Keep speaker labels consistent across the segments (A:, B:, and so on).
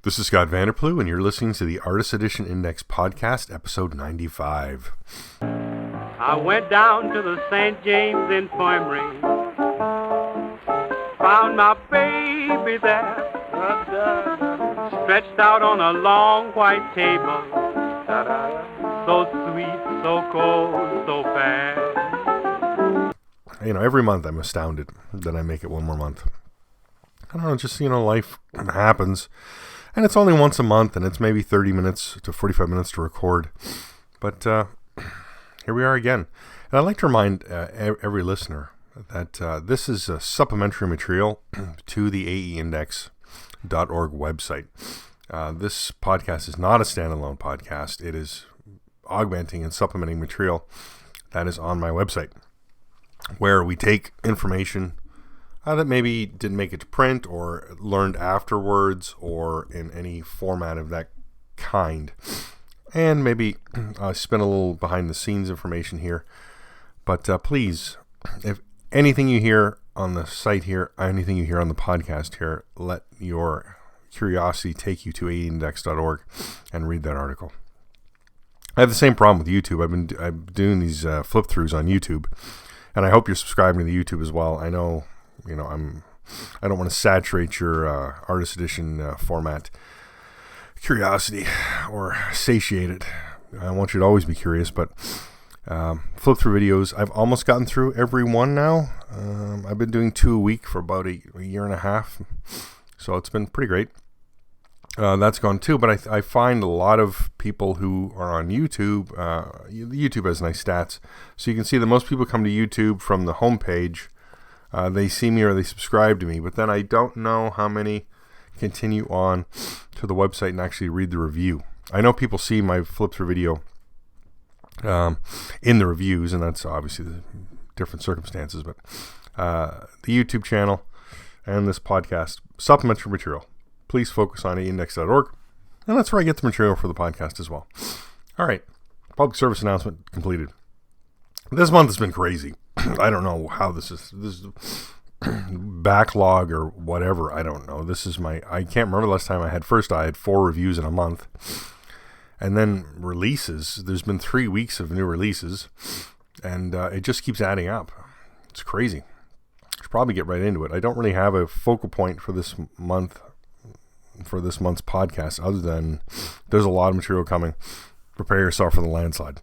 A: This is Scott Vanderplu, and you're listening to the Artist Edition Index Podcast, episode 95.
B: I went down to the St. James Infirmary, found my baby there, stretched out on a long white table, so sweet, so cold, so fast.
A: You know, every month I'm astounded that I make it one more month. I don't know, just, life happens. And it's only once a month, and it's maybe 30 minutes to 45 minutes to record. But here we are again. And I'd like to remind every listener that this is a supplementary material to the aeindex.org website. This podcast is not a standalone podcast. It is augmenting and supplementing material that is on my website, where we take information that maybe didn't make it to print or learned afterwards or in any format of that kind. And maybe spend a little behind the scenes information here. But please, if anything you hear on the site here, anything you hear on the podcast here, let your curiosity take you to aeindex.org and read that article. I have the same problem with YouTube. I'm doing these flip throughs on YouTube, and I hope you're subscribing to the YouTube as well. I know, I don't want to saturate your Artist Edition format curiosity or satiate it. I want you to always be curious, but flip through videos, I've almost gotten through every one now. I've been doing 2 a week for about a year and a half, so it's been pretty great. That's gone too, but I find a lot of people who are on YouTube, YouTube has nice stats, so you can see that most people come to YouTube from the homepage. They see me or they subscribe to me, but then I don't know how many continue on to the website and actually read the review. I know people see my flip through video in the reviews, and that's obviously the different circumstances, but the YouTube channel and this podcast, supplementary material, please focus on aeindex.org, and that's where I get the material for the podcast as well. All right, public service announcement completed. This month has been crazy. I don't know how this is backlog or whatever. I don't know. I can't remember the last time I had 4 reviews in a month. And then releases. There's been 3 weeks of new releases, and it just keeps adding up. It's crazy. I should probably get right into it. I don't really have a focal point for this month, for this month's podcast, other than there's a lot of material coming. Prepare yourself for the landslide.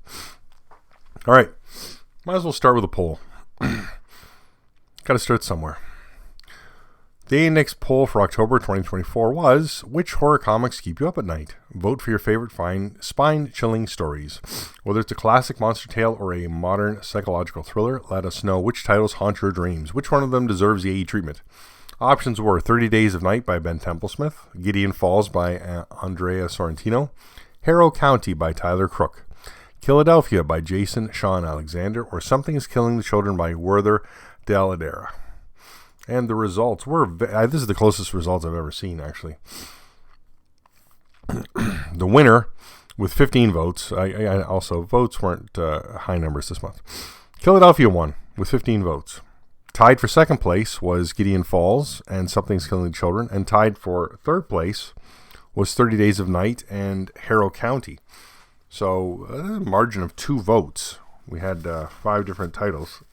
A: All right. Might as well start with a poll. Got to start somewhere. The Index poll for October 2024 was, which horror comics keep you up at night? Vote for your favorite spine-chilling stories. Whether it's a classic monster tale or a modern psychological thriller, let us know which titles haunt your dreams. Which one of them deserves the AE treatment? Options were 30 Days of Night by Ben Templesmith, Gideon Falls by Andrea Sorrentino, Harrow County by Tyler Crook, Philadelphia by Jason Sean Alexander, or Something is Killing the Children by Werther Dell'Edera. And the results were, this is the closest results I've ever seen, actually. The winner, with 15 votes, I also, votes weren't high numbers this month. Philadelphia won with 15 votes. Tied for second place was Gideon Falls and Something's Killing the Children, and tied for third place was 30 Days of Night and Harrow County. So, a margin of 2 votes. We had 5 different titles,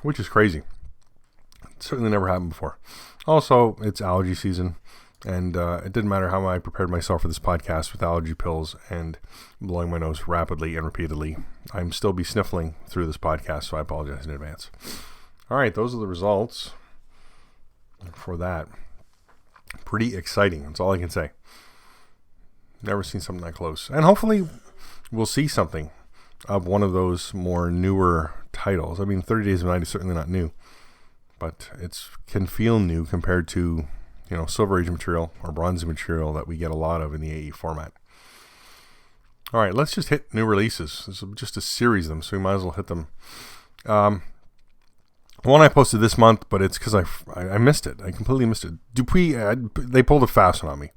A: which is crazy. It certainly never happened before. Also, it's allergy season, and it didn't matter how I prepared myself for this podcast with allergy pills and blowing my nose rapidly and repeatedly. I'm still be sniffling through this podcast, so I apologize in advance. All right, those are the results for that. Pretty exciting. That's all I can say. Never seen something that close. And hopefully we'll see something of one of those more newer titles. I mean, 30 Days of Night is certainly not new, but it can feel new compared to, Silver Age material or Bronze Age material that we get a lot of in the AE format. All right, let's just hit new releases. This is just a series of them, so we might as well hit them. One I posted this month, but it's because I missed it. I completely missed it. Dupuis, they pulled a fast one on me.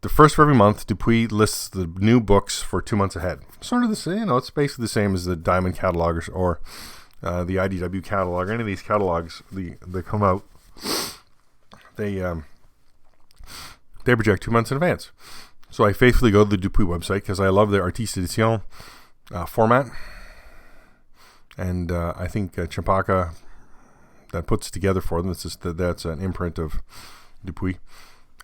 A: The first of every month, Dupuis lists the new books for 2 months ahead. Sort of the same, it's basically the same as the Diamond catalog or the IDW catalog, or any of these catalogs they come out they project 2 months in advance. So I faithfully go to the Dupuis website because I love the Artiste Edition format. And I think Champaka that puts together for them. That's an imprint of Dupuis.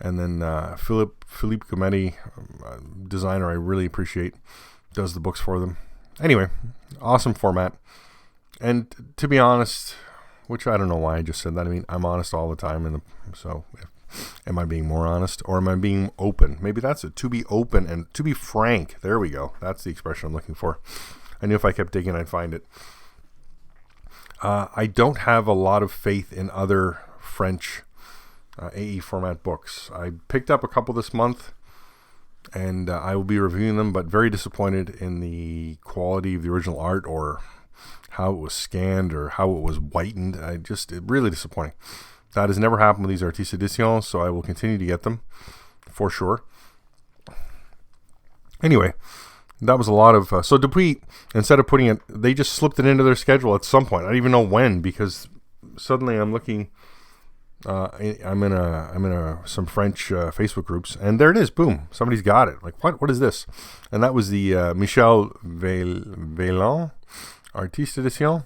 A: And then Philippe Gometti, designer I really appreciate, does the books for them. Anyway, awesome format. And to be honest, which I don't know why I just said that. I mean, I'm honest all the time. So am I being more honest or am I being open? Maybe that's it. To be open and to be frank. There we go. That's the expression I'm looking for. I knew if I kept digging, I'd find it. I don't have a lot of faith in other French AE format books. I picked up a couple this month, and I will be reviewing them, but very disappointed in the quality of the original art or how it was scanned or how it was whitened. Really disappointing. That has never happened with these Artiste Editions, so I will continue to get them for sure. Anyway, that was a lot of... so Dupuis, instead of putting it... They just slipped it into their schedule at some point. I don't even know when, because suddenly I'm looking... I'm in some French Facebook groups, and there it is. Boom. Somebody's got it. Like, what is this? And that was the Michel Vaillant Artiste Edition.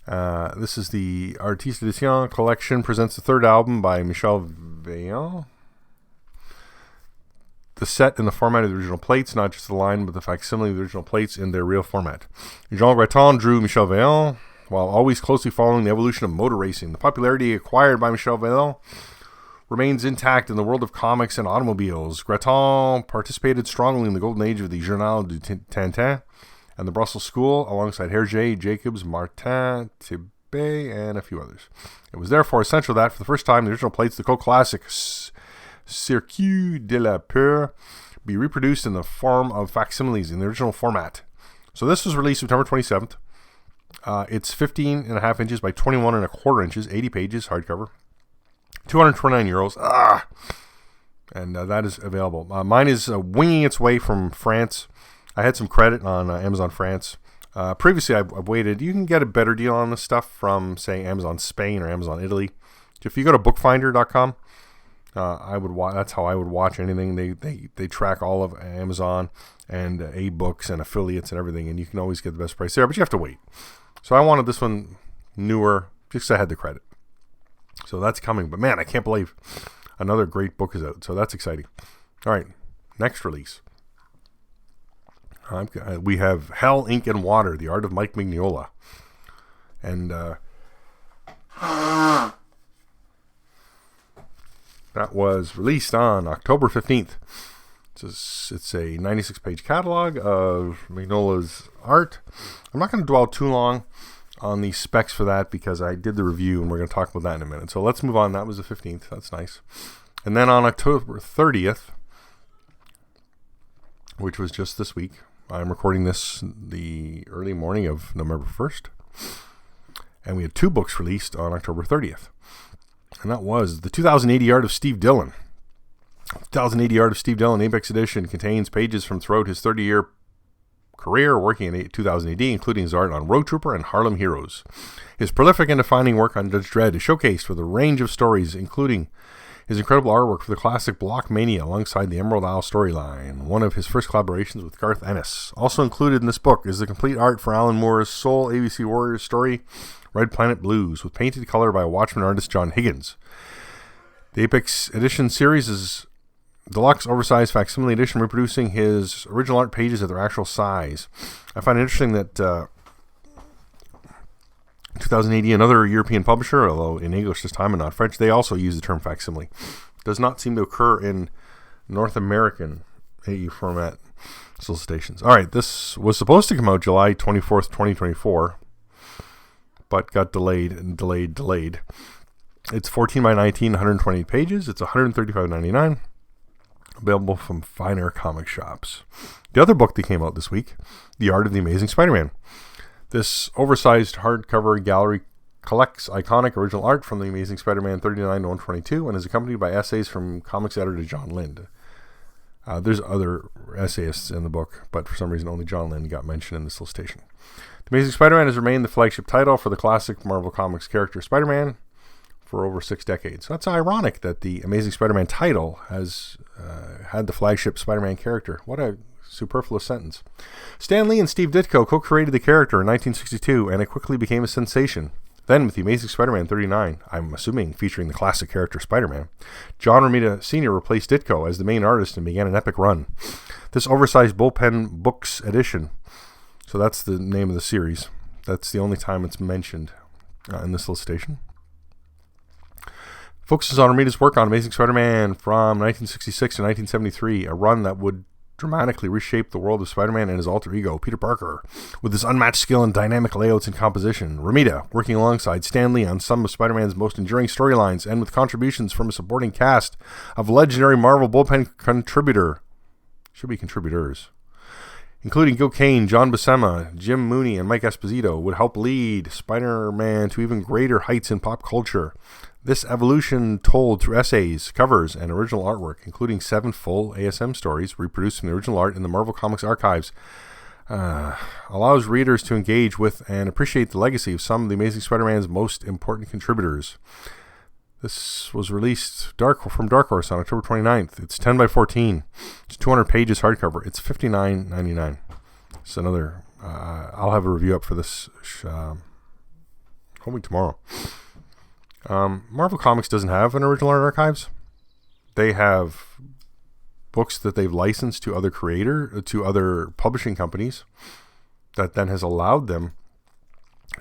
A: This is the Artiste Edition collection, presents the third album by Michel Vaillant. The set in the format of the original plates, not just the line, but the facsimile of the original plates in their real format. Jean Breton drew Michel Vaillant, while always closely following the evolution of motor racing. The popularity acquired by Michel Vaillant remains intact in the world of comics and automobiles. Breton participated strongly in the golden age of the Journal du Tintin and the Brussels School, alongside Hergé, Jacobs, Martin, Tibet, and a few others. It was therefore essential that, for the first time, the original plates, the cult classic Circuit de la Peur, be reproduced in the form of facsimiles in the original format. So this was released September 27th. It's 15.5 inches by 21.25 inches, 80 pages, hardcover, €229. And that is available. Mine is winging its way from France. I had some credit on Amazon France. Previously, I've waited. You can get a better deal on this stuff from, say, Amazon Spain or Amazon Italy. If you go to bookfinder.com, that's how I would watch anything. They track all of Amazon and A-books and affiliates and everything, and you can always get the best price there, but you have to wait. So I wanted this one newer, just because I had the credit. So that's coming. But man, I can't believe another great book is out. So that's exciting. All right, next release. We have Hell, Ink, and Water, The Art of Mike Mignola. And that was released on October 15th. It's a 96-page catalog of Mignola's art. I'm not going to dwell too long on the specs for that because I did the review and we're going to talk about that in a minute. So let's move on. That was the 15th. That's nice. And then on October 30th, which was just this week, I'm recording this the early morning of November 1st. And we had 2 books released on October 30th. And that was The 2080 Art of Steve Dillon. 2080 Art of Steve Dillon Apex Edition contains pages from throughout his 30-year career working in 2000 AD, including his art on Road Trooper and Harlem Heroes. His prolific and defining work on Judge Dredd is showcased with a range of stories, including his incredible artwork for the classic Blockmania alongside the Emerald Isle storyline, one of his first collaborations with Garth Ennis. Also included in this book is the complete art for Alan Moore's Soul ABC Warriors story, Red Planet Blues, with painted color by Watchmen artist John Higgins. The Apex Edition series is deluxe oversized facsimile edition reproducing his original art pages at their actual size. I find it interesting that 2080, another European publisher, although in English this time and not French, they also use the term facsimile. Does not seem to occur in North American AE format solicitations. All right, this was supposed to come out July 24th, 2024, but got delayed. It's 14 by 19, 128 pages. It's $135.99. Available from finer comic shops. The other book that came out this week, The Art of the Amazing Spider-Man. This oversized hardcover gallery collects iconic original art from The Amazing Spider-Man 39 to 122 and is accompanied by essays from comics editor John Lind. There's other essayists in the book, but for some reason only John Lind got mentioned in this solicitation. The Amazing Spider-Man has remained the flagship title for the classic Marvel Comics character Spider-Man for over 6 decades. That's ironic that the Amazing Spider-Man title has had the flagship Spider-Man character. What a superfluous sentence. Stan Lee and Steve Ditko co-created the character in 1962, and it quickly became a sensation. Then, with the Amazing Spider-Man 39, I'm assuming featuring the classic character Spider-Man, John Romita Sr. replaced Ditko as the main artist and began an epic run. This oversized bullpen books edition, so that's the name of the series. That's the only time it's mentioned in this solicitation. Focuses on Romita's work on Amazing Spider-Man from 1966 to 1973, a run that would dramatically reshape the world of Spider-Man and his alter ego, Peter Parker, with his unmatched skill in dynamic layouts and composition. Romita, working alongside Stan Lee on some of Spider-Man's most enduring storylines and with contributions from a supporting cast of legendary Marvel bullpen contributors, including Gil Kane, John Buscema, Jim Mooney, and Mike Esposito, would help lead Spider-Man to even greater heights in pop culture. This evolution told through essays, covers, and original artwork, including 7 full ASM stories reproduced from the original art in the Marvel Comics archives, allows readers to engage with and appreciate the legacy of some of the Amazing Spider-Man's most important contributors. This was released from Dark Horse on October 29th. It's 10 by 14. It's 200 pages hardcover. It's $59.99. It's another... I'll have a review up for this hopefully tomorrow. Marvel Comics doesn't have an original art archives. They have books that they've licensed to other publishing companies that then has allowed them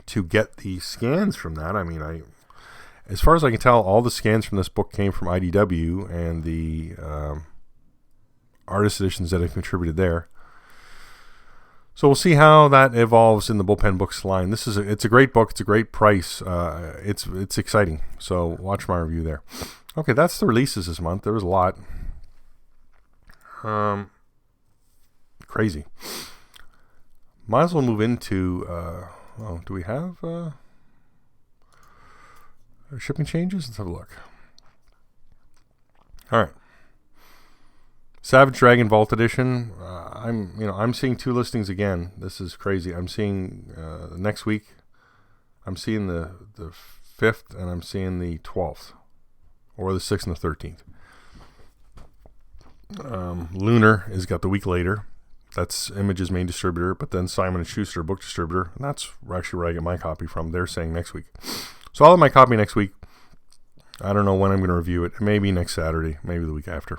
A: to get the scans from that. I mean, as far as I can tell, all the scans from this book came from IDW and the artist editions that have contributed there. So we'll see how that evolves in the Bullpen Books line. It's a great book. It's a great price. It's exciting. So watch my review there. Okay, that's the releases this month. There was a lot. Crazy. Might as well move into... do we have shipping changes? Let's have a look. All right. Savage Dragon Vault Edition. I'm seeing 2 listings again. This is crazy. I'm seeing next week. I'm seeing the 5th and I'm seeing the 12th, or the 6th and the 13th. Lunar has got the week later. That's Image's main distributor, but then Simon & Schuster, book distributor, and that's actually where I get my copy from. They're saying next week. So I'll have my copy next week. I don't know when I'm going to review it. Maybe next Saturday, maybe the week after.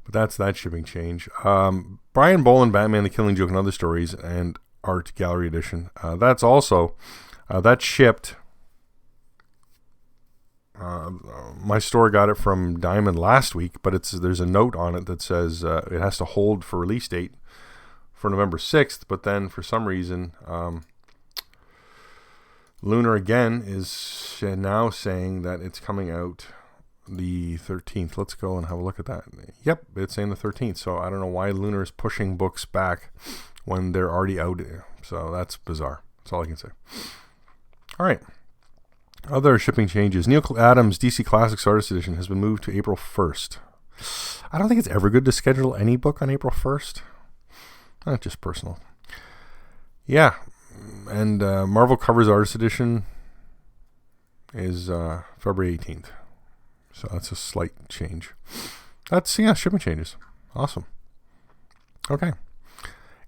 A: But that's that shipping change. Brian Boland, Batman, The Killing Joke, and Other Stories, and Art Gallery Edition. That's also, that shipped. My store got it from Diamond last week, but there's a note on it that says it has to hold for release date for November 6th, but then for some reason, Lunar again is now saying that it's coming out the 13th. Let's go and have a look at that. Yep, it's saying the 13th. So I don't know why Lunar is pushing books back when they're already out. So that's bizarre. That's all I can say. All right. Other shipping changes. Neil Adams' DC Classics Artist Edition has been moved to April 1st. I don't think it's ever good to schedule any book on April 1st. Not just personal. Yeah. And Marvel Covers Artist Edition is February 18th. So that's a slight change. Shipping changes. Awesome. Okay.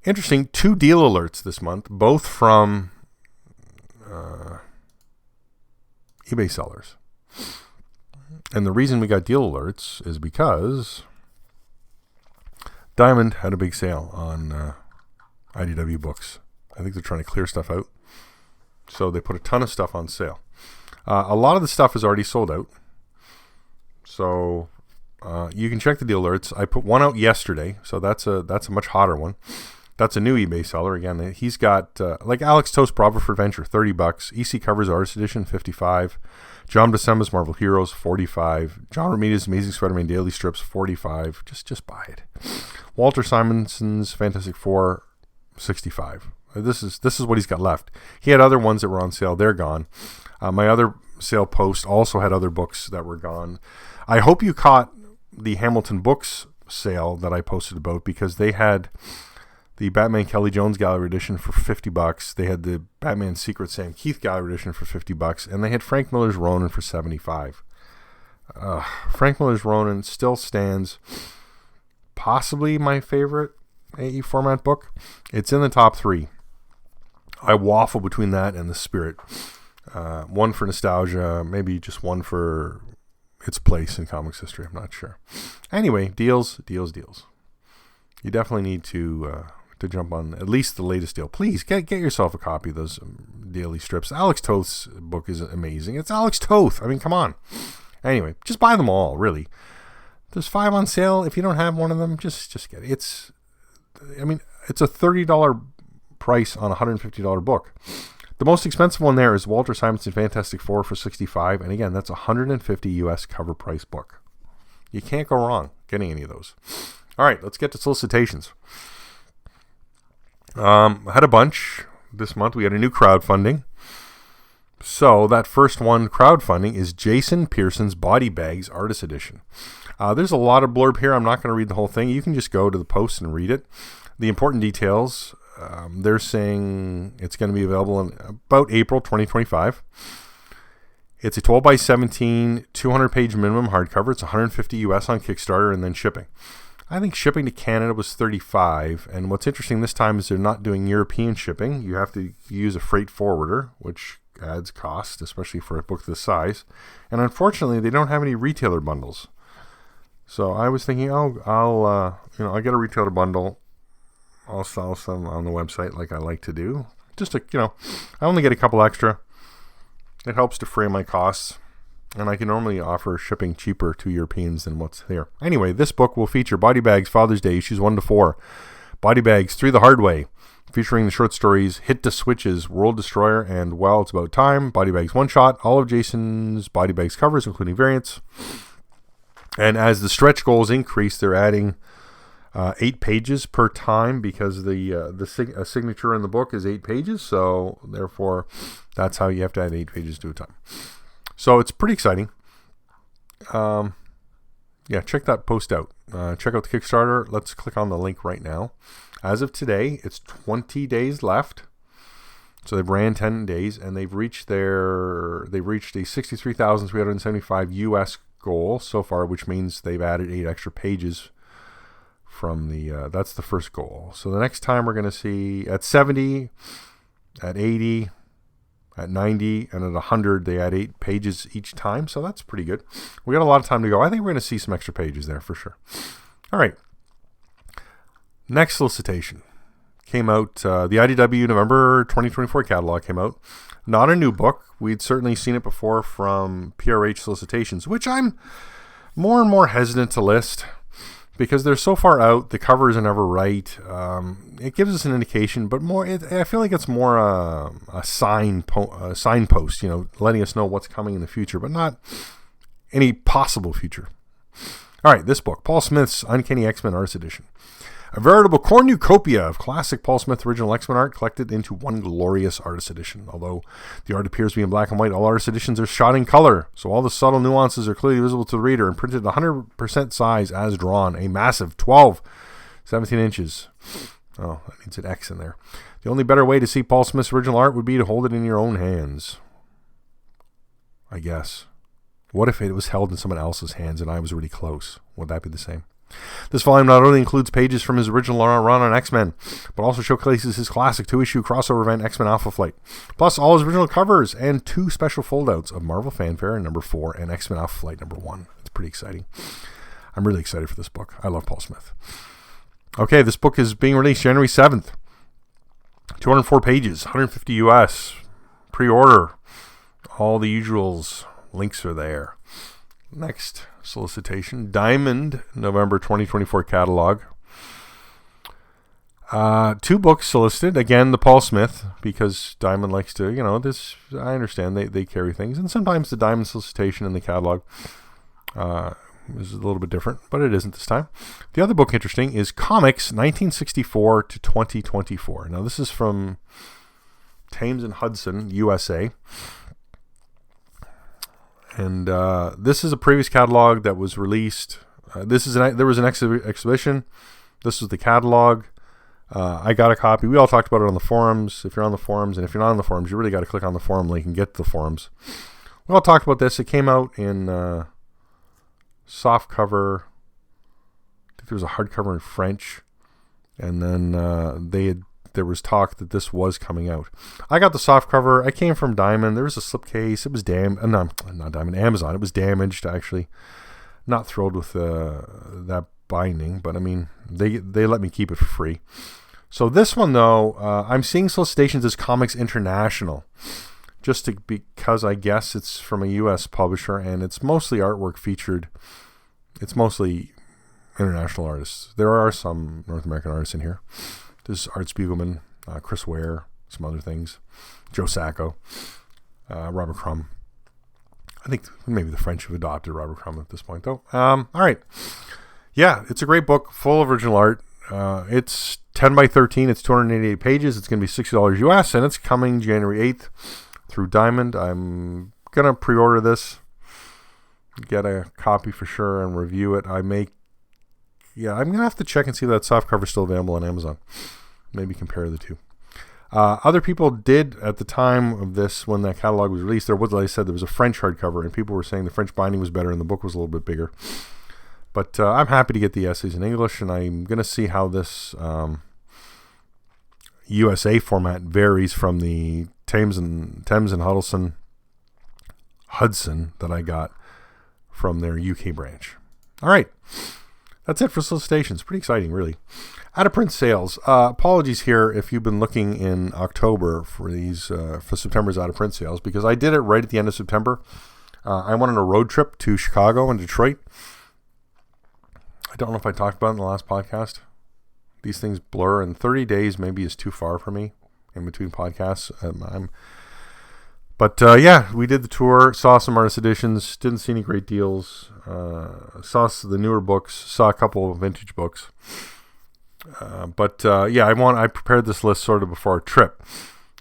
A: Interesting. 2 deal alerts this month, both from eBay sellers. And the reason we got deal alerts is because Diamond had a big sale on IDW books. I think they're trying to clear stuff out. So they put a ton of stuff on sale. A lot of the stuff is already sold out. So you can check the deal alerts. I put one out yesterday, so that's a much hotter one. That's a new eBay seller. Again, he's got like Alex Toast Bravo for Adventure, $30. EC Covers Artist Edition, $55. John Buscema's Marvel Heroes, $45. John Romita's Amazing Spider-Man Daily Strips, $45. Just buy it. Walter Simonson's Fantastic Four, $65. This is what he's got left. He had other ones that were on sale. They're gone. My other sale post also had other books that were gone. I hope you caught the Hamilton Books sale that I posted about, because they had the Batman Kelly Jones Gallery Edition for $50. They had the Batman Secret Sam Keith Gallery Edition for $50, and they had Frank Miller's Ronin for $75. Frank Miller's Ronin still stands possibly my favorite AE format book. It's in the top 3. I waffle between that and The Spirit. One for nostalgia, maybe just one for its place in comics history. I'm not sure. Anyway, deals. You definitely need to jump on at least the latest deal. Please get yourself a copy of those daily strips. Alex Toth's book is amazing. It's Alex Toth. I mean, come on. Anyway, just buy them all, really. There's 5 on sale. If you don't have one of them, just get it. It's a $30 price on a $150 book. The most expensive one there is Walter Simonson Fantastic Four for $65, and again, that's a $150 US cover price book. You can't go wrong getting any of those. All right, let's get to solicitations. I had a bunch this month. We had a new crowdfunding. So that first one, crowdfunding, is Jason Pearson's Body Bags Artist Edition. There's a lot of blurb here. I'm not going to read the whole thing. You can just go to the post and read it. The important details, they're saying it's going to be available in about April 2025. It's a 12 by 17, 200-page minimum hardcover. It's $150 US on Kickstarter and then shipping. I think shipping to Canada was $35, and what's interesting this time is they're not doing European shipping. You have to use a freight forwarder, which adds cost, especially for a book this size. And unfortunately, they don't have any retailer bundles. So I was thinking, I'll get a retailer bundle. I'll sell some on the website like I like to do. Just to, I only get a couple extra. It helps to frame my costs. And I can normally offer shipping cheaper to Europeans than what's there. Anyway, this book will feature Body Bags Father's Day, issues 1 to 4. Body Bags 3 the Hard Way, featuring the short stories Hit the Switches, World Destroyer, and Well, It's About Time. Body Bags One Shot, all of Jason's Body Bags covers, including variants. And as the stretch goals increase, they're adding 8 pages per time because the signature in the book is 8 pages. So therefore, that's how you have to add 8 pages to a time. So it's pretty exciting. Check that post out. Check out the Kickstarter. Let's click on the link right now. As of today, it's 20 days left. So they've ran 10 days and they've reached a 63,375 US goal so far, which means they've added 8 extra pages from that's the first goal. So the next time we're going to see at 70, at 80, at 90, and at 100, they add 8 pages each time. So that's pretty good. We got a lot of time to go. I think we're going to see some extra pages there for sure. All right. Next solicitation came out. The IDW November 2024 catalog came out. Not a new book. We'd certainly seen it before from PRH solicitations, which I'm more and more hesitant to list because they're so far out. The covers are never right. It gives us an indication, but I feel like it's more a signpost, letting us know what's coming in the future, but not any possible future. All right, this book, Paul Smith's Uncanny X-Men Artist Edition. A veritable cornucopia of classic Paul Smith original X-Men art collected into one glorious artist edition. Although the art appears to be in black and white, all artist editions are shot in color, so all the subtle nuances are clearly visible to the reader and printed 100% size as drawn. A massive 17 inches. Oh, that needs an X in there. The only better way to see Paul Smith's original art would be to hold it in your own hands. I guess. What if it was held in someone else's hands and I was really close? Would that be the same? This volume not only includes pages from his original run on X-Men, but also showcases his classic 2-issue crossover event, X-Men Alpha Flight, plus all his original covers and 2 special foldouts of Marvel Fanfare number 4 and X-Men Alpha Flight number 1. It's pretty exciting. I'm really excited for this book. I love Paul Smith. Okay, this book is being released January 7th. 204 pages, 150 US. Pre-order. All the usuals. Links are there. Next solicitation, Diamond, November 2024 catalog. 2 books solicited. Again, the Paul Smith, because Diamond likes to, this, I understand they carry things. And sometimes the Diamond solicitation in the catalog is a little bit different, but it isn't this time. The other book interesting is Comics 1964 to 2024. Now, this is from Thames and Hudson, USA. And this is a previous catalog that was released. There was an exhibition. This was the catalog. I got a copy. We all talked about it on the forums. If you're on the forums, and if you're not on the forums, you really got to click on the forum link and get to the forums. We all talked about this. It came out in soft cover. I think there was a hardcover in French, and then there was talk that this was coming out. I got the soft cover. I came from Diamond. There was a slipcase. It was not Diamond, Amazon. It was damaged, actually. Not thrilled with that binding, but I mean, they let me keep it for free. So this one, though, I'm seeing solicitations as Comics International, because I guess it's from a U.S. publisher, and it's mostly artwork featured. It's mostly international artists. There are some North American artists in here. There's Art Spiegelman, Chris Ware, some other things, Joe Sacco, Robert Crumb. I think maybe the French have adopted Robert Crumb at this point, though. All right. Yeah, it's a great book, full of original art. It's 10 by 13. It's 288 pages. It's going to be $60 US, and it's coming January 8th through Diamond. I'm going to pre-order this, get a copy for sure, and review it. I'm going to have to check and see if that soft cover is still available on Amazon. Maybe compare the two. Other people did at the time of this, when that catalog was released, there was, like I said, there was a French hardcover, and people were saying the French binding was better and the book was a little bit bigger. But I'm happy to get the essays in English, and I'm going to see how this USA format varies from the Thames and Hudson that I got from their UK branch. All right. That's it for solicitations. Pretty exciting, really. Out of print sales. Apologies here if you've been looking in October for these for September's out of print sales, because I did it right at the end of September. I went on a road trip to Chicago and Detroit. I don't know if I talked about it in the last podcast. These things blur, and 30 days maybe is too far for me in between podcasts. But we did the tour, saw some artist editions, didn't see any great deals, saw the newer books, saw a couple of vintage books. I prepared this list sort of before our trip.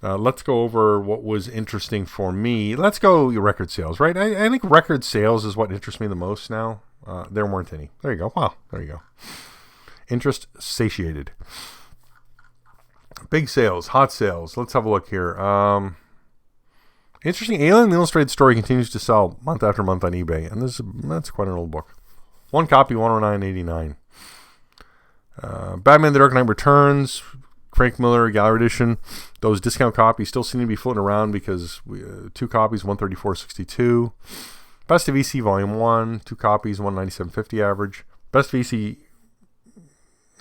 A: Let's go over what was interesting for me. Let's go record sales, right? I think record sales is what interests me the most now. There weren't any. There you go. Wow, there you go. Interest satiated. Big sales, hot sales. Let's have a look here. Interesting. Alien the Illustrated Story continues to sell month after month on eBay, and that's quite an old book. One copy, $109.89. Batman: The Dark Knight Returns, Frank Miller Gallery Edition. Those discount copies still seem to be floating around because 2 copies, $134.62. Best of EC Volume 1, 2 copies, $197.50 average. Best of EC.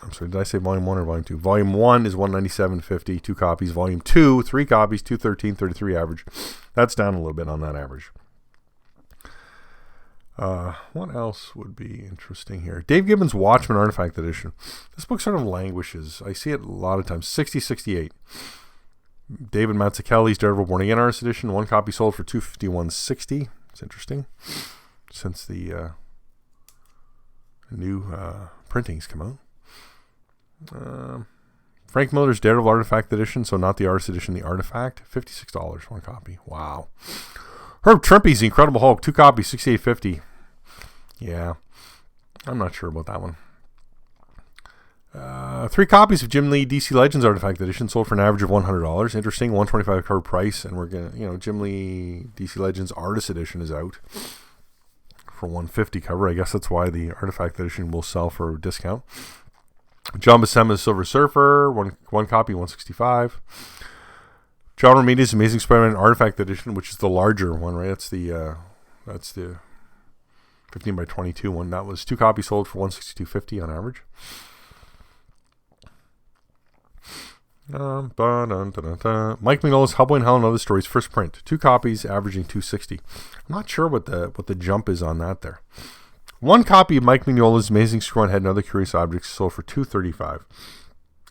A: I'm sorry, did I say Volume 1 or Volume 2? Volume 1 is $197.50, 2 copies. Volume 2, 3 copies, $213.33 average. That's down a little bit on that average. What else would be interesting here? Dave Gibbons' Watchmen Artifact Edition. This book sort of languishes. I see it a lot of times. $60.68. David Mazzucchelli's Daredevil Born Again Artist Edition. 1 copy sold for $251.60. It's interesting. Since the new printings come out. Frank Miller's Daredevil Artifact Edition, so not the Artist Edition, the Artifact, $56, 1 copy. Wow. Herb Trimpe's The Incredible Hulk, 2 copies, $68.50. Yeah, I'm not sure about that one. 3 copies of Jim Lee DC Legends Artifact Edition sold for an average of $100. Interesting, $125 cover price, and we're gonna, Jim Lee DC Legends Artist Edition is out for $150 cover. I guess that's why the Artifact Edition will sell for a discount. John Buscema's Silver Surfer, one copy, $165. John Romita's Amazing Spider-Man Artifact Edition, which is the larger one, right? That's the 15 by 22 one. That was 2 copies sold for $162.50 on average. Mike Mignola's Hellboy and Hell and Other Stories first print, 2 copies, averaging $260. I'm not sure what the jump is on that there. 1 copy of Mike Mignola's Amazing Screw-On Head and Other Curious Objects sold for $235.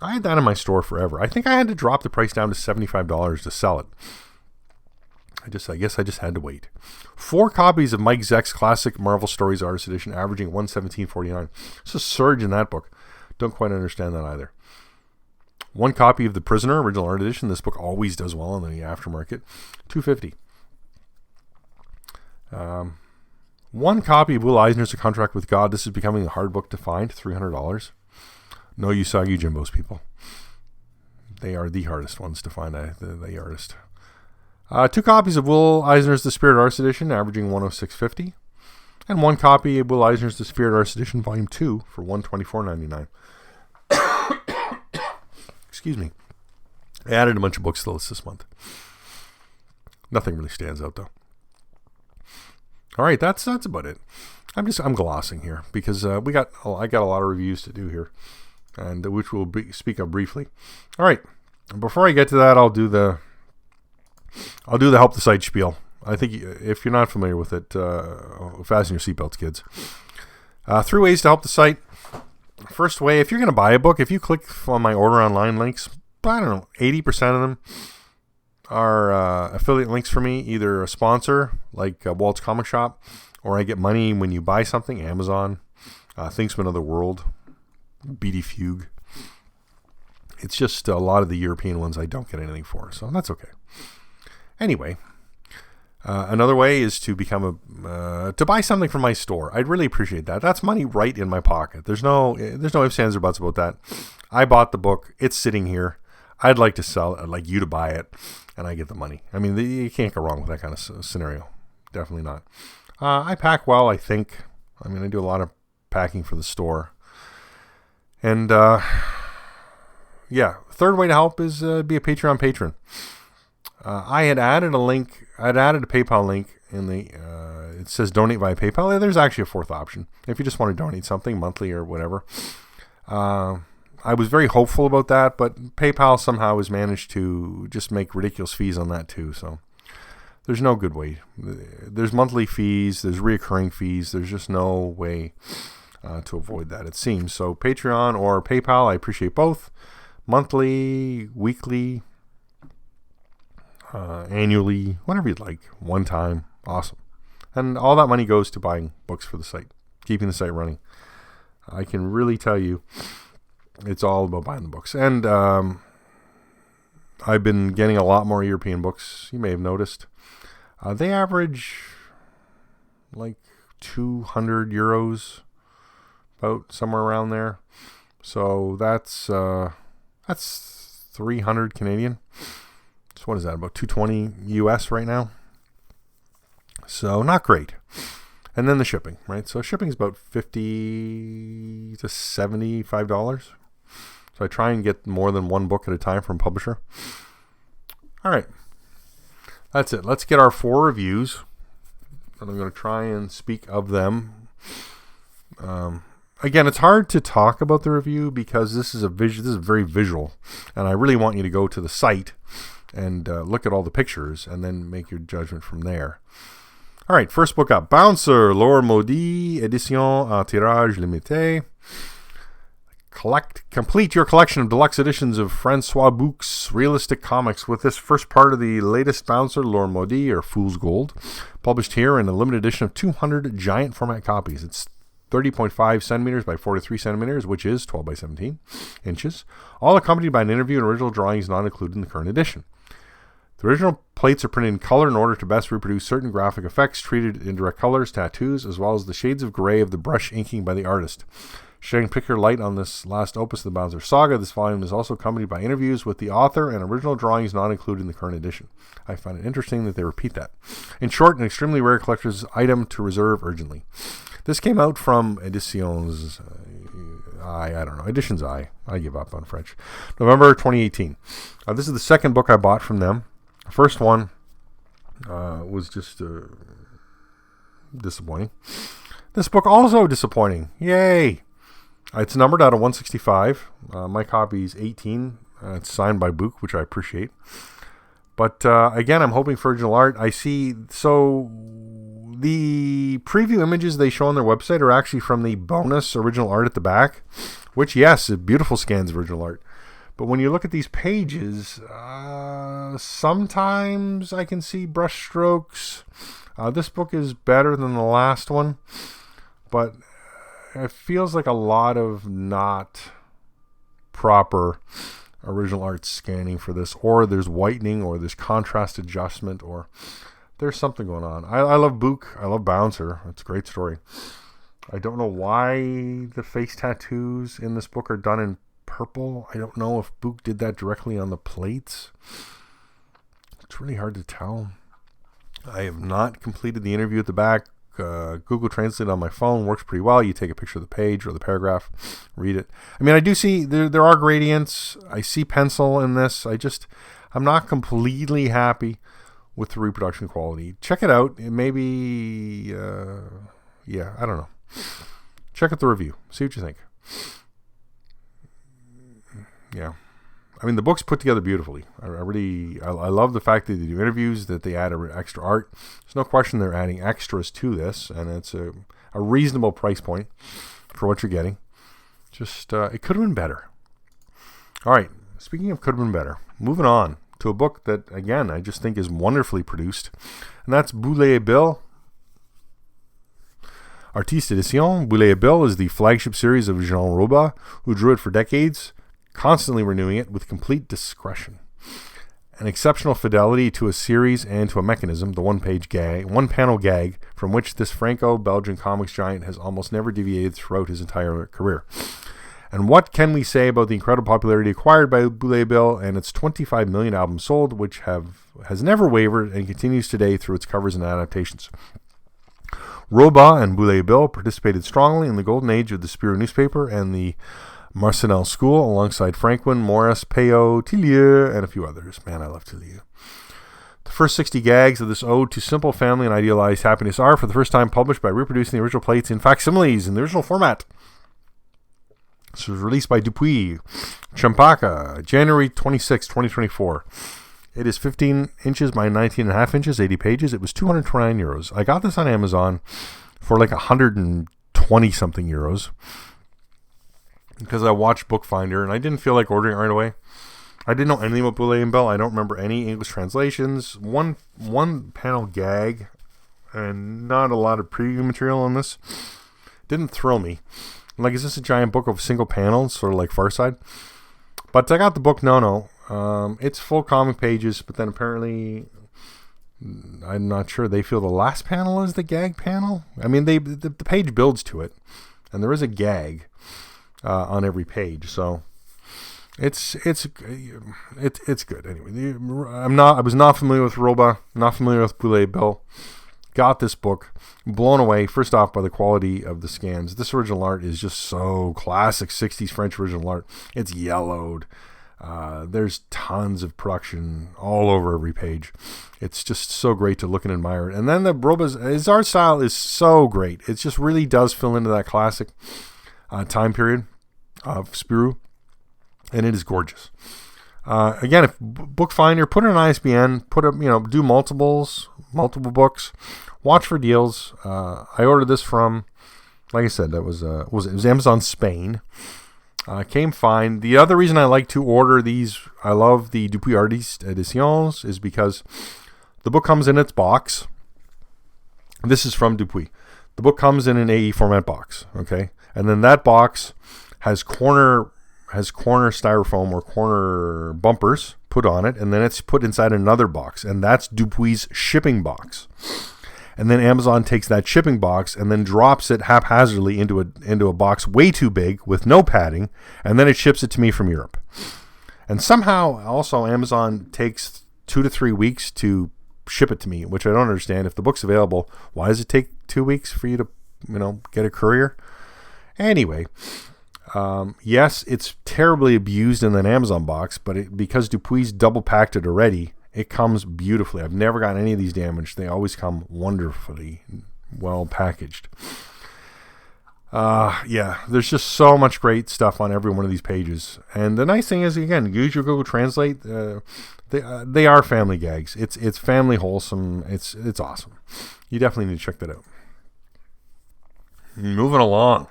A: I had that in my store forever. I think I had to drop the price down to $75 to sell it. I guess I just had to wait. 4 copies of Mike Zeck's Classic Marvel Stories Artist Edition, averaging $117.49. It's a surge in that book. Don't quite understand that either. 1 copy of The Prisoner Original Art Edition. This book always does well in the aftermarket. $250. 1 copy of Will Eisner's A Contract with God. This is becoming a hard book to find. $300. No Usagi Jimbos, people. They are the hardest ones to find, the artist. 2 copies of Will Eisner's The Spirit Arts Edition, averaging $106.50. And 1 copy of Will Eisner's The Spirit Arts Edition, Volume 2, for $124.99. Excuse me. I added a bunch of books to the list this month. Nothing really stands out, though. All right, that's about it. I'm glossing here because I got a lot of reviews to do here, and which we'll speak of briefly. All right, before I get to that, I'll do the help the site spiel. I think if you're not familiar with it, fasten your seatbelts, kids. 3 ways to help the site. First way, if you're going to buy a book, if you click on my order online links, I don't know, 80% of them are affiliate links for me, either a sponsor like Walt's Comic Shop, or I get money when you buy something, Amazon, Things from Another World, BD Fugue. It's just a lot of the European ones I don't get anything for, so that's okay. Anyway, another way is to become to buy something from my store. I'd really appreciate that. That's money right in my pocket. There's no ifs, ands, or buts about that. I bought the book. It's sitting here. I'd like to sell it. I'd like you to buy it, and I get the money. I mean, you can't go wrong with that kind of scenario. Definitely not. I pack well, I think. I mean, I do a lot of packing for the store. And, yeah, third way to help is be a Patreon patron. I had added a link. I'd added a PayPal link in the. It says donate via PayPal. There's actually a 4th option if you just want to donate something monthly or whatever. I was very hopeful about that, but PayPal somehow has managed to just make ridiculous fees on that too. So there's no good way. There's monthly fees. There's reoccurring fees. There's just no way to avoid that, it seems. So Patreon or PayPal, I appreciate both. Monthly, weekly, annually, whatever you'd like. One time, awesome. And all that money goes to buying books for the site, keeping the site running. I can really tell you, it's all about buying the books. And I've been getting a lot more European books. You may have noticed. They average like 200 euros, about somewhere around there. So that's 300 Canadian. So what is that, about 220 US right now? So not great. And then the shipping, right? So shipping is about $50 to $75. So I try and get more than one book at a time from a publisher. All right. That's it. Let's get our 4 reviews. And I'm going to try and speak of them. Again, it's hard to talk about the review because this is very visual. And I really want you to go to the site and look at all the pictures and then make your judgment from there. All right, first book up. Bouncer, L'Or Maudit, édition en tirage limité. Complete your collection of deluxe editions of Francois Bouc's realistic comics with this first part of the latest Bouncer, L'Or Maudit, or Fool's Gold, published here in a limited edition of 200 giant format copies. It's 30.5 centimeters by 43 centimeters, which is 12 by 17 inches, all accompanied by an interview and original drawings not included in the current edition. The original plates are printed in color in order to best reproduce certain graphic effects treated in direct colors, tattoos, as well as the shades of gray of the brush inking by the artist. Shedding particular light on this last opus of the Bouncer saga, this volume is also accompanied by interviews with the author and original drawings not included in the current edition. I find it interesting that they repeat that. In short, an extremely rare collector's item to reserve urgently. This came out from Editions I don't know. Editions I give up on French. November 2018. This is the second book I bought from them. The first one was just disappointing. This book also disappointing. Yay! It's numbered out of 165. My copy is 18. It's signed by Bouc, which I appreciate. But again, I'm hoping for original art. I see. So the preview images they show on their website are actually from the bonus original art at the back, which, yes, beautiful scans of original art. But when you look at these pages, sometimes I can see brush strokes. This book is better than the last one, but it feels like a lot of not proper original art scanning for this, or there's whitening, or there's contrast adjustment, or there's something going on. I love Bouc. I love Bouncer. It's a great story. I don't know why the face tattoos in this book are done in purple. I don't know if Book did that directly on the plates. It's really hard to tell. I have not completed the interview at the back. Google Translate on my phone works pretty well. You take a picture of the page or the paragraph, read it. I mean, I do see there are gradients. I see pencil in this. I'm not completely happy with the reproduction quality. Check it out. It maybe, I don't know. Check out the review. See what you think. Yeah. I mean, the book's put together beautifully. I love the fact that they do interviews, that they add extra art. There's no question they're adding extras to this, and it's a reasonable price point for what you're getting. Just, it could have been better. All right, speaking of could have been better, moving on to a book that, again, I just think is wonderfully produced, and that's Boulay et Bill. Artiste Edition. Boulay et Bill is the flagship series of Jean Roba, who drew it for decades, constantly renewing it with complete discretion. An exceptional fidelity to a series and to a mechanism, the one-panel gag, from which this Franco-Belgian comics giant has almost never deviated throughout his entire career. And what can we say about the incredible popularity acquired by Boulay Bill and its 25 million albums sold, which has never wavered and continues today through its covers and adaptations. Roba and Boulay Bill participated strongly in the golden age of the Spirou newspaper and the Marcinelle School, alongside Franquin, Morris, Peyo, Tillieu, and a few others. Man, I love Tillieu. The first 60 gags of this ode to simple family and idealized happiness are, for the first time, published by reproducing the original plates in facsimiles in the original format. This was released by Dupuis, Champaka, January 26, 2024. It is 15 inches by 19.5 inches, 80 pages. It was €229. I got this on Amazon for like 120-something euros, because I watched Bookfinder, and I didn't feel like ordering it right away. I didn't know anything about Boulay and Bell. I don't remember any English translations. One panel gag, and not a lot of preview material on this. Didn't thrill me. Like, is this a giant book of single panels, sort of like Far Side? But I got the book, no. It's full comic pages, but then apparently, I'm not sure, they feel the last panel is the gag panel. I mean, the page builds to it, and there is a gag on every page, so it's good. Anyway, I was not familiar with Roba, not familiar with Boulay Bill. Got this book, blown away first off by the quality of the scans. This original art is just so classic 60s French original art. It's yellowed. There's tons of production all over every page. It's just so great to look and admire it. And then his art style is so great. It just really does fill into that classic time period of Spirou, and it is gorgeous. Again, if Bookfinder, put in an ISBN, do multiple books, watch for deals. I ordered this from, like I said, it was Amazon Spain. Came fine. The other reason I like to order these, I love the Dupuis Artiste Editions, is because the book comes in its box. This is from Dupuis. The book comes in an AE format box, okay? And then that box has corner styrofoam or corner bumpers put on it, and then it's put inside another box, and that's Dupuis' shipping box. And then Amazon takes that shipping box and then drops it haphazardly into a box way too big with no padding, and then it ships it to me from Europe. And somehow also Amazon takes 2 to 3 weeks to ship it to me, which I don't understand. If the book's available, why does it take 2 weeks for you to get a courier? Anyway, yes, it's terribly abused in an Amazon box, but because Dupuis double packed it already, it comes beautifully. I've never gotten any of these damaged. They always come wonderfully well packaged. There's just so much great stuff on every one of these pages. And the nice thing is, again, use your Google Translate. They are family gags. It's family wholesome. It's awesome. You definitely need to check that out. Moving along.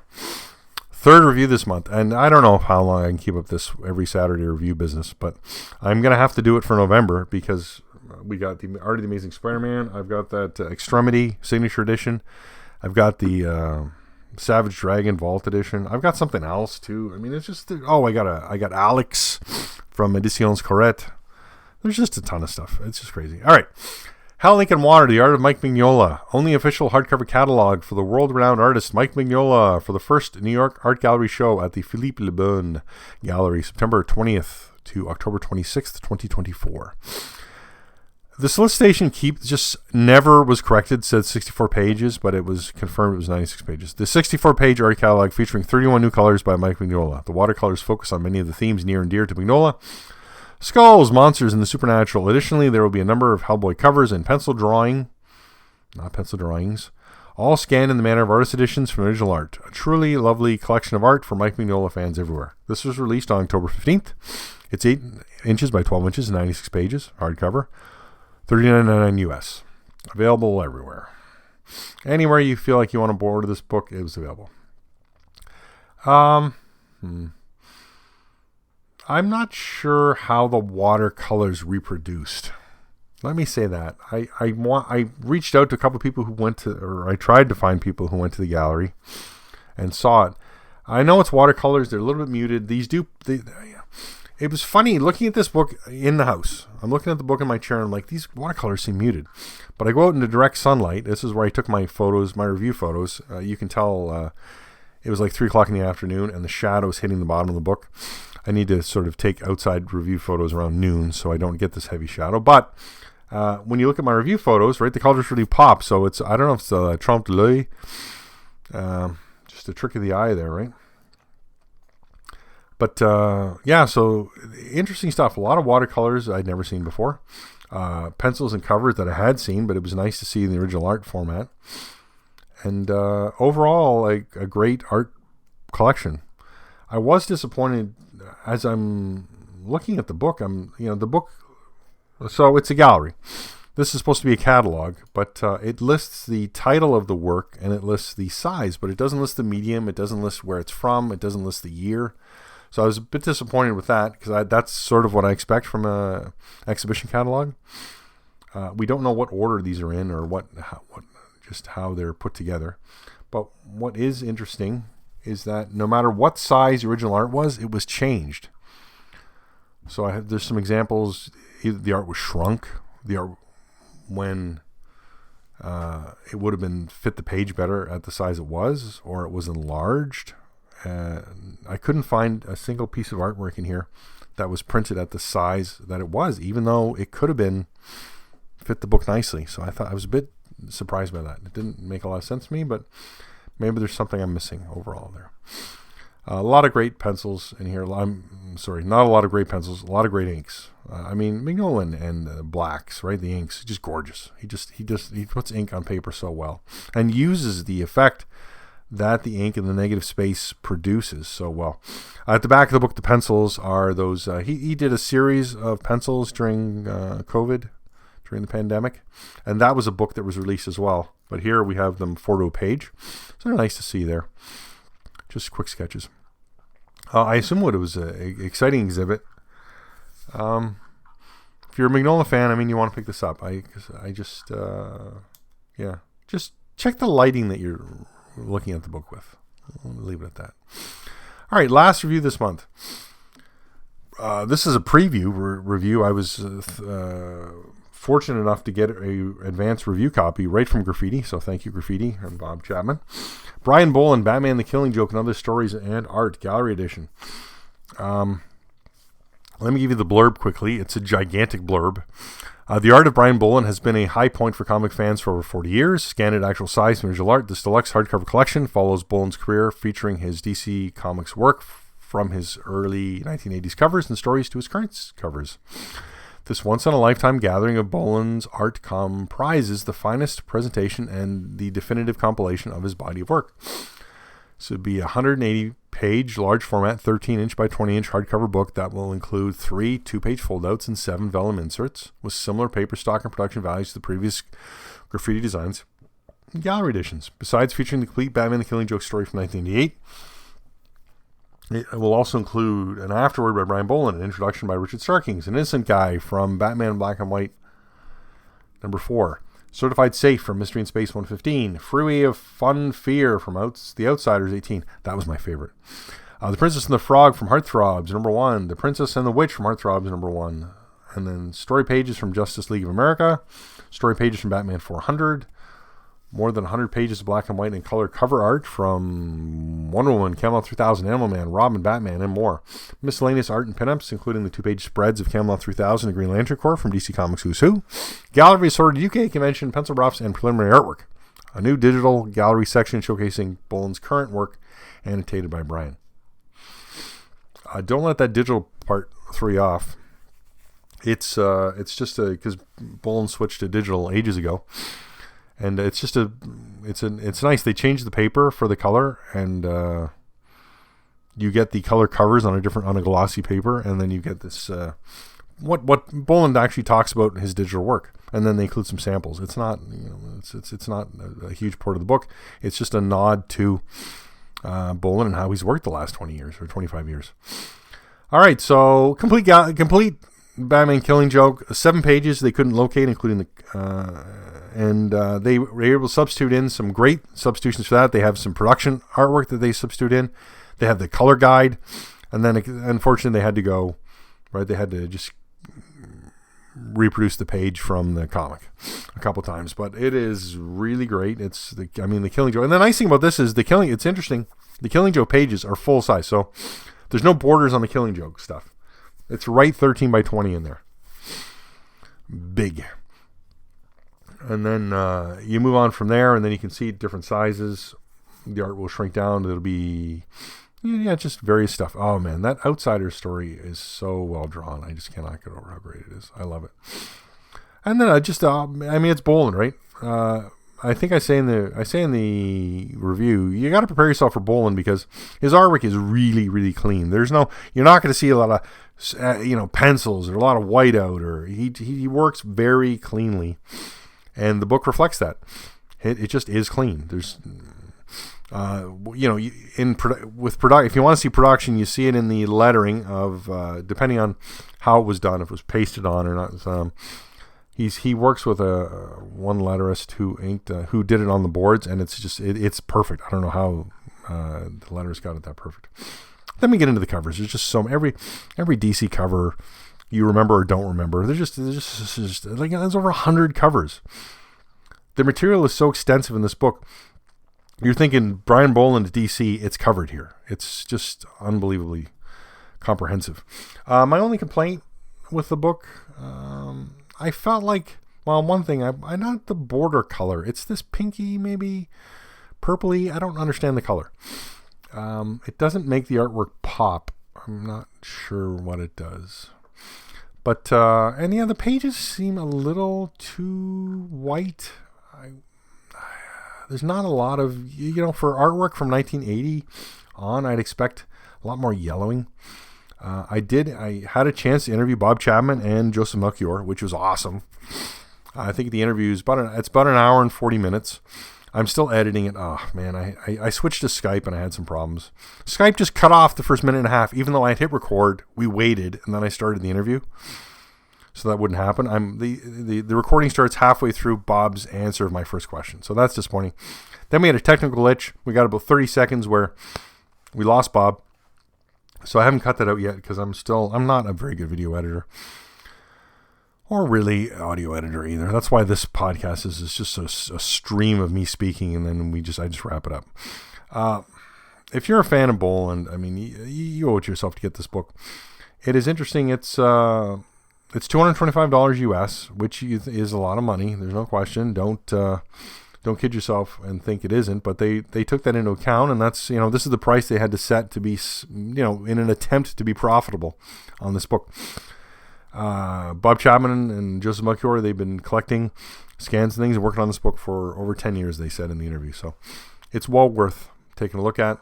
A: Third review this month, and I don't know how long I can keep up this every Saturday review business, but I'm going to have to do it for November, because we got the Art of the Amazing Spider-Man, I've got that Extremity Signature Edition, I've got the Savage Dragon Vault Edition, I've got something else too. I mean, it's just, I got Alex from Editions Correct. There's just a ton of stuff. It's just crazy. All right. Hell, Ink and Water, The Art of Mike Mignola. Only official hardcover catalog for the world-renowned artist Mike Mignola for the first New York Art Gallery show at the Philippe Le Bon Gallery, September 20th to October 26th, 2024. The solicitation just never was corrected, said 64 pages, but it was confirmed it was 96 pages. The 64-page art catalog featuring 31 new colors by Mike Mignola. The watercolors focus on many of the themes near and dear to Mignola. Skulls, monsters, and the supernatural. Additionally, there will be a number of Hellboy covers and pencil drawings, all scanned in the manner of artist editions from original art. A truly lovely collection of art for Mike Mignola fans everywhere. This was released on October 15th. It's 8 inches by 12 inches, 96 pages, hardcover, $39.99 US. Available everywhere. Anywhere you feel like you want to borrow this book, it was available. I'm not sure how the watercolors reproduced. Let me say that. I reached out to a couple of people who went to, or I tried to find people who went to the gallery and saw it. I know it's watercolors. They're a little bit muted. It was funny looking at this book in the house. I'm looking at the book in my chair and I'm like, these watercolors seem muted. But I go out into direct sunlight. This is where I took my photos, my review photos. You can tell it was like 3 o'clock in the afternoon and the shadows hitting the bottom of the book. I need to sort of take outside review photos around noon so I don't get this heavy shadow. But when you look at my review photos, right, the colors really pop. So it's, I don't know if it's a trompe l'oeil, just a trick of the eye there, right? But yeah, so interesting stuff. A lot of watercolors I'd never seen before. Pencils and covers that I had seen, but it was nice to see in the original art format. And overall, a great art collection. I was disappointed as I'm looking at the book. The book, so it's a gallery. This is supposed to be a catalog, but it lists the title of the work and it lists the size, but it doesn't list the medium. It doesn't list where it's from. It doesn't list the year. So I was a bit disappointed with that because that's sort of what I expect from a exhibition catalog. We don't know what order these are in or how they're put together. But what is interesting is that no matter what size the original art was, it was changed. So there's some examples. Either the art was shrunk, the art when it would have been fit the page better at the size it was, or it was enlarged. I couldn't find a single piece of artwork in here that was printed at the size that it was, even though it could have been fit the book nicely. So I was a bit surprised by that. It didn't make a lot of sense to me, but maybe there's something I'm missing overall there. A lot of great pencils in here. Not a lot of great pencils. A lot of great inks. Mignola and blacks, right? The inks, just gorgeous. He puts ink on paper so well and uses the effect that the ink in the negative space produces so well. At the back of the book, the pencils are those. He did a series of pencils during COVID, during the pandemic, and that was a book that was released as well. But here we have them 4 to a page, so they're nice to see there. Just quick sketches. I assume it was an exciting exhibit. If you're a Mignola fan, you want to pick this up. Just check the lighting that you're looking at the book with. I'll leave it at that. All right, last review this month. This is a preview review. I was fortunate enough to get a advanced review copy right from Graffiti, so thank you, Graffiti, and Bob Chapman. Brian Boland, Batman the Killing Joke and Other Stories and Art, Gallery Edition. Let me give you the blurb quickly. It's a gigantic blurb. The art of Brian Boland has been a high point for comic fans for over 40 years. Scanned at actual size and visual art, this deluxe hardcover collection follows Boland's career, featuring his DC Comics work from his early 1980s covers and stories to his current covers. This once-in-a-lifetime gathering of Boland's art comprises the finest presentation and the definitive compilation of his body of work. This would be a 180-page, large format, 13-inch by 20-inch hardcover book that will include 3 2-page foldouts and 7 vellum inserts with similar paper stock and production values to the previous Graffiti designs and gallery editions. Besides featuring the complete Batman the Killing Joke story from 1988, it will also include an afterword by Brian Boland, an introduction by Richard Starkings, an innocent guy from Batman Black and White number 4, Certified Safe from Mystery in Space 115, Freeway of Fun Fear from The Outsiders 18. That was my favorite. The Princess and the Frog from Heartthrobs number 1, The Princess and the Witch from Heartthrobs number 1, And then story pages from Justice League of America, story pages from Batman 400, more than 100 pages of black and white and color cover art from Wonder Woman, Camelot 3000, Animal Man, Robin, Batman, and more. Miscellaneous art and pinups, including the 2-page spreads of Camelot 3000 and Green Lantern Corps from DC Comics Who's Who. Gallery assorted UK convention, pencil roughs, and preliminary artwork. A new digital gallery section showcasing Boland's current work, annotated by Brian. Don't let that digital part throw you off. It's just because Boland switched to digital ages ago. And it's nice. They changed the paper for the color, and you get the color covers on a glossy paper, and then you get this what Boland actually talks about in his digital work, and then they include some samples. It's not it's not a huge part of the book. It's just a nod to Boland and how he's worked the last 20 years or 25 years. All right, so complete Batman Killing Joke, 7 pages they couldn't locate, including the they were able to substitute in some great substitutions for that. They have some production artwork that they substitute in. They have the color guide, and then unfortunately they had to go, right? They had to just reproduce the page from the comic a couple times, but it is really great. The Killing Joke, and the nice thing about this is it's interesting. The Killing Joke pages are full size, so there's no borders on the Killing Joke stuff. It's right 13 by 20 in there. Big. And then you move on from there, and then you can see different sizes. The art will shrink down. It'll be, just various stuff. Oh, man, that Outsider story is so well drawn. I just cannot get over how great it is. I love it. And then it's Boland, right? I think I say in the review, you got to prepare yourself for Boland because his artwork is really, really clean. You're not going to see a lot of, pencils or a lot of whiteout, or he works very cleanly. And the book reflects that. It just is clean. There's, if you want to see production, you see it in the lettering of, depending on how it was done, if it was pasted on or not. He works with one letterist who did it on the boards, and it's perfect. I don't know how the letterist got it that perfect. Then we get into the covers. There's just every DC cover you remember or don't remember. There's just like there's over 100 covers. The material is so extensive in this book. You're thinking Brian Boland at DC, it's covered here. It's just unbelievably comprehensive. My only complaint with the book, I felt like, one thing, I not the border color. It's this pinky, maybe purpley. I don't understand the color. It doesn't make the artwork pop. I'm not sure what it does. But, the pages seem a little too white. There's not a lot of, for artwork from 1980 on, I'd expect a lot more yellowing. I had a chance to interview Bob Chapman and Joseph Melchior, which was awesome. I think the interview is it's about an hour and 40 minutes. I'm still editing it. Oh, man, I switched to Skype and I had some problems. Skype just cut off the first minute and a half. Even though I had hit record, we waited, and then I started the interview. So that wouldn't happen. The recording starts halfway through Bob's answer of my first question. So that's disappointing. Then we had a technical glitch. We got about 30 seconds where we lost Bob. So I haven't cut that out yet because I'm not a very good video editor. Or really audio editor either. That's why this podcast is just a stream of me speaking, and then I just wrap it up. If you're a fan of Boland, you owe it to yourself to get this book. It is interesting. It's $225 US, which is a lot of money. There's no question. Don't kid yourself and think it isn't. But they took that into account, and that's this is the price they had to set to be in an attempt to be profitable on this book. Bob Chapman and Joseph Melchior, they've been collecting scans and things and working on this book for over 10 years, they said in the interview. So it's well worth taking a look at.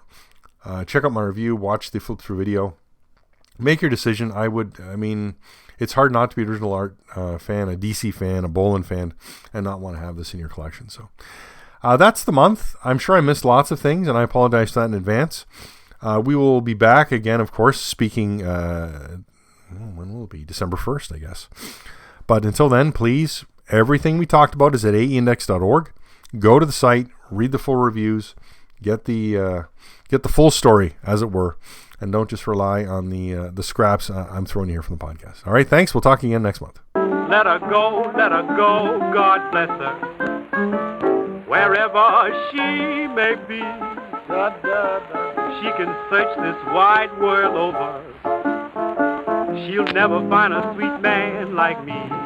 A: Check out my review, watch the flip through video, make your decision. It's hard not to be an original art fan, a DC fan, a Boland fan, and not want to have this in your collection. So that's the month. I'm sure I missed lots of things, and I apologize for that in advance. We will be back again, of course, speaking... when will it be? December 1st, I guess. But until then, please, everything we talked about is at aeindex.org. Go to the site, read the full reviews, get the full story, as it were, and don't just rely on the scraps I'm throwing you here from the podcast. All right, thanks. We'll talk again next month.
B: Let her go, God bless her. Wherever she may be, she can search this wide world over. She'll never find a sweet man like me.